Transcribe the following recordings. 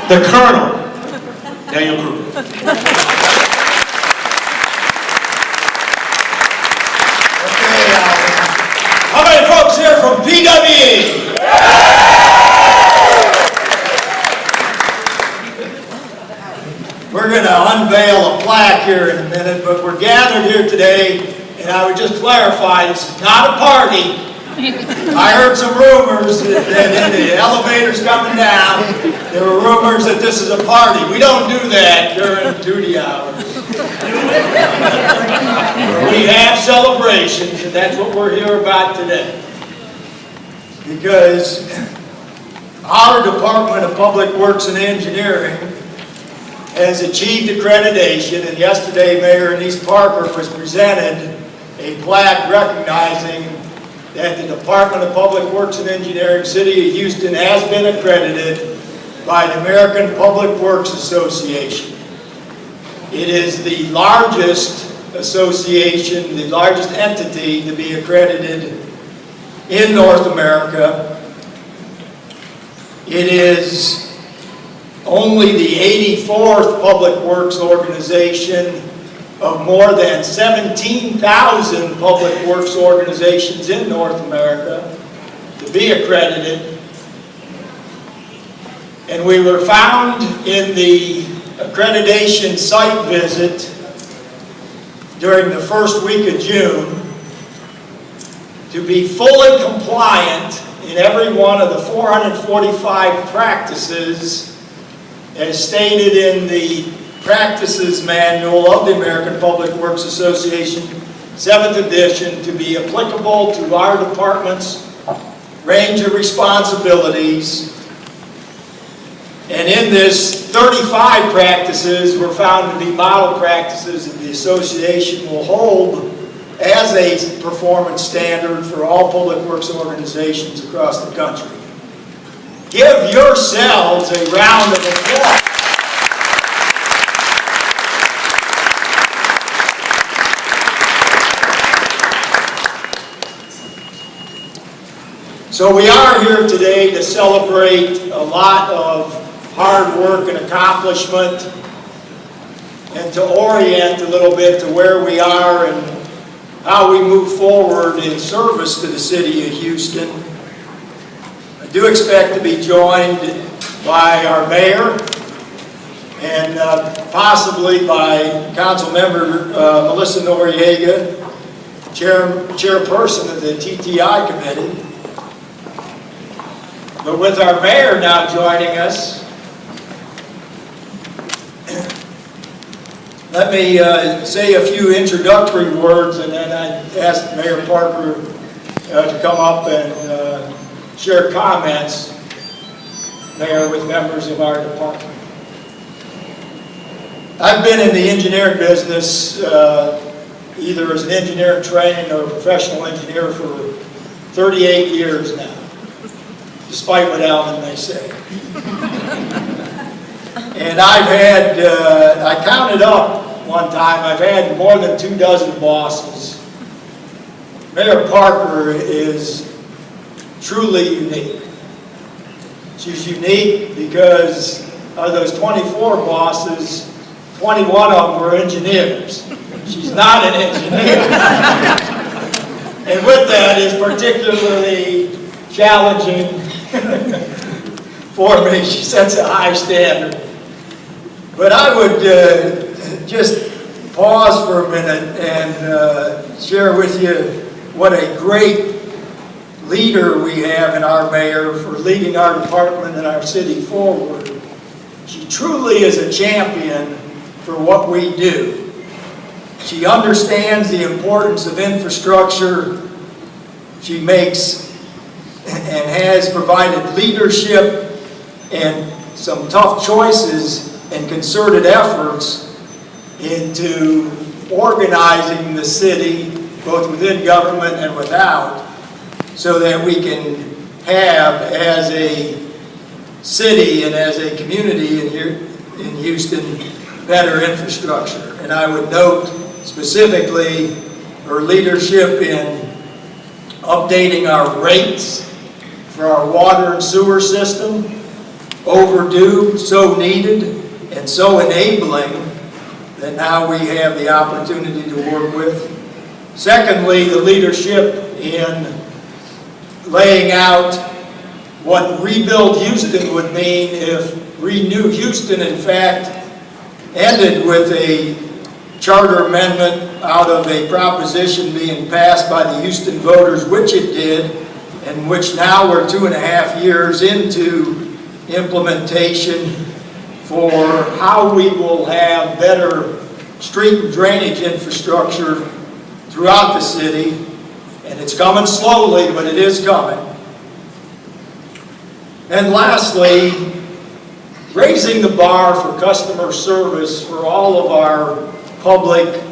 the Colonel, Daniel Kruger. How many folks here from PWE? We're going to unveil a plaque here in a minute, but we're gathered here today, and I would just clarify, this is not a party. I heard some rumors that in the elevators coming down, there were rumors that this is a party. We don't do that during duty hours. We have celebrations, and that's what we're here about today. Because our Department of Public Works and Engineering has achieved accreditation, and yesterday Mayor Anise Parker was presented a plaque recognizing that the Department of Public Works and Engineering, City of Houston, has been accredited by the American Public Works Association. It is the largest association, the largest entity to be accredited in North America. It is only the 84th public works organization of more than 17,000 public works organizations in North America to be accredited. And we were found in the accreditation site visit during the first week of June to be fully compliant in every one of the 445 practices as stated in the Practices Manual of the American Public Works Association, 7th edition, to be applicable to our department's range of responsibilities. And in this, 35 practices were found to be model practices that the association will hold as a performance standard for all public works organizations across the country. Give yourselves a round of applause. So we are here today to celebrate a lot of hard work and accomplishment, and to orient a little bit to where we are and how we move forward in service to the City of Houston. I do expect to be joined by our mayor and possibly by Council Member Melissa Noriega, chairperson of the TTI committee. But with our mayor now joining us, let me say a few introductory words, and then I ask Mayor Parker to come up and share comments, Mayor, with members of our department. I've been in the engineering business either as an engineer in training or a professional engineer for 38 years now, despite what Alan may say. And I've had, I counted up one time, I've had more than 24 bosses. Mayor Parker is truly unique. She's unique because of those 24 bosses, 21 of them were engineers. She's not an engineer. And with that is particularly challenging for me. She sets a high standard. But I would just pause for a minute and share with you what a great leader we have in our mayor for leading our department and our city forward. She truly is a champion for what we do. She understands the importance of infrastructure. She makes and has provided leadership and some tough choices and concerted efforts into organizing the city, both within government and without, so that we can have, as a city and as a community in Houston, better infrastructure. And I would note specifically her leadership in updating our rates for our water and sewer system, overdue, so needed, and so enabling that now we have the opportunity to work with. Secondly, the leadership in laying out what Rebuild Houston would mean if Renew Houston, in fact, ended with a charter amendment out of a proposition being passed by the Houston voters, which it did, and which now we're 2.5 years into implementation for how we will have better street and drainage infrastructure throughout the city. And it's coming slowly, but it is coming. And lastly, raising the bar for customer service for all of our public,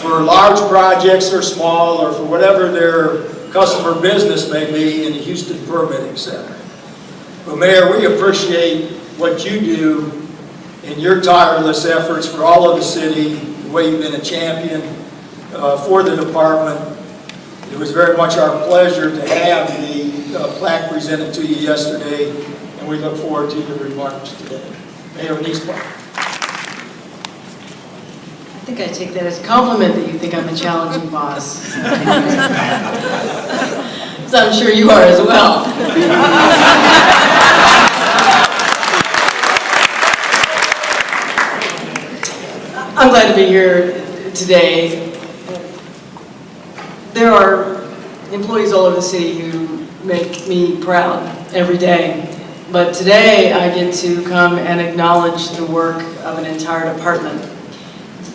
for large projects or small, or for whatever their customer business may be in the Houston Permitting Center. But Mayor, we appreciate what you do in your tireless efforts for all of the city, the way you've been a champion for the department. It was very much our pleasure to have the plaque presented to you yesterday, and we look forward to your remarks today. Mayor Niesbach. I think I take that as a compliment that you think I'm a challenging boss. So I'm sure you are as well. I'm glad to be here today. There are employees all over the city who make me proud every day. But today I get to come and acknowledge the work of an entire department.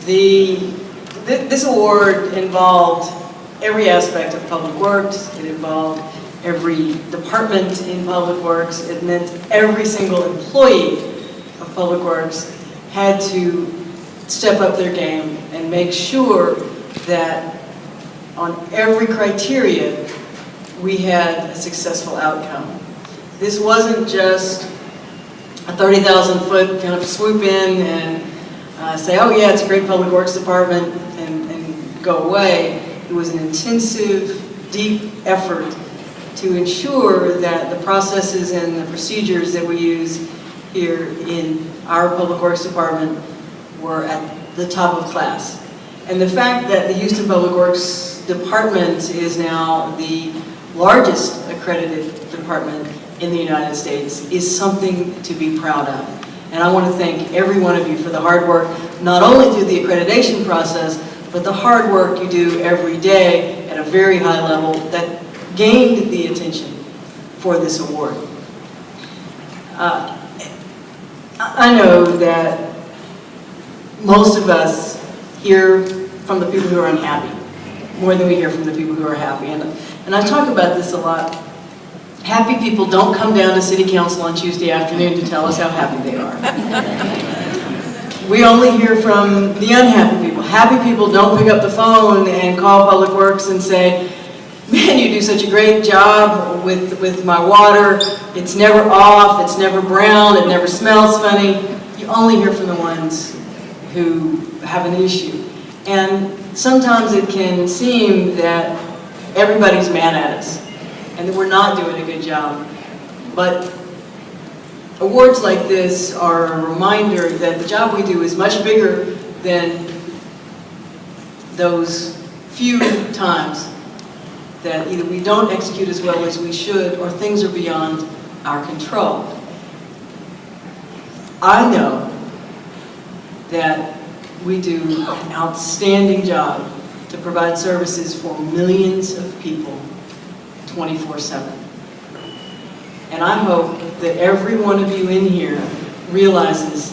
This award involved every aspect of Public Works. It involved every department in Public Works. It meant every single employee of Public Works had to step up their game and make sure that on every criteria we had a successful outcome. This wasn't just a 30,000-foot kind of swoop in and say, oh yeah, it's a great Public Works department, and go away. It was an intensive, deep effort to ensure that the processes and the procedures that we use here in our Public Works department were at the top of class. And the fact that the Houston Public Works Department is now the largest accredited department in the United States is something to be proud of. And I want to thank every one of you for the hard work, not only through the accreditation process, but the hard work you do every day at a very high level that gained the attention for this award. I know that most of us hear from the people who are unhappy more than we hear from the people who are happy. And I talk about this a lot. Happy people don't come down to City Council on Tuesday afternoon to tell us how happy they are. We only hear from the unhappy people. Happy people don't pick up the phone and call Public Works and say, man, you do such a great job with my water. It's never off, it's never brown, it never smells funny. You only hear from the ones who have an issue. And sometimes it can seem that everybody's mad at us and that we're not doing a good job. But awards like this are a reminder that the job we do is much bigger than those few times that either we don't execute as well as we should or things are beyond our control. I know that we do an outstanding job to provide services for millions of people 24/7. And I hope that every one of you in here realizes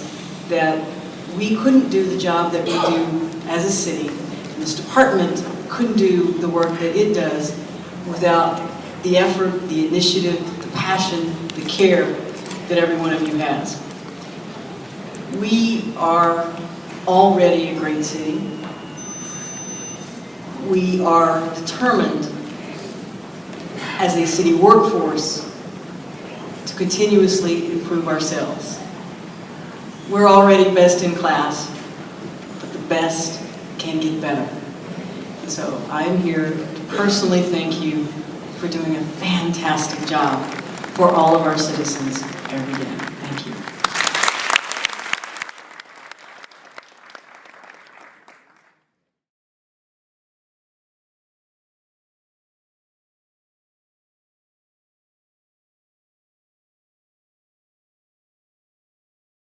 that we couldn't do the job that we do as a city. This department couldn't do the work that it does without the effort, the initiative, the passion, the care that every one of you has. We are already a great city. We are determined as a city workforce to continuously improve ourselves. We're already best in class, but the best can get better. And so I am here to personally thank you for doing a fantastic job for all of our citizens every day.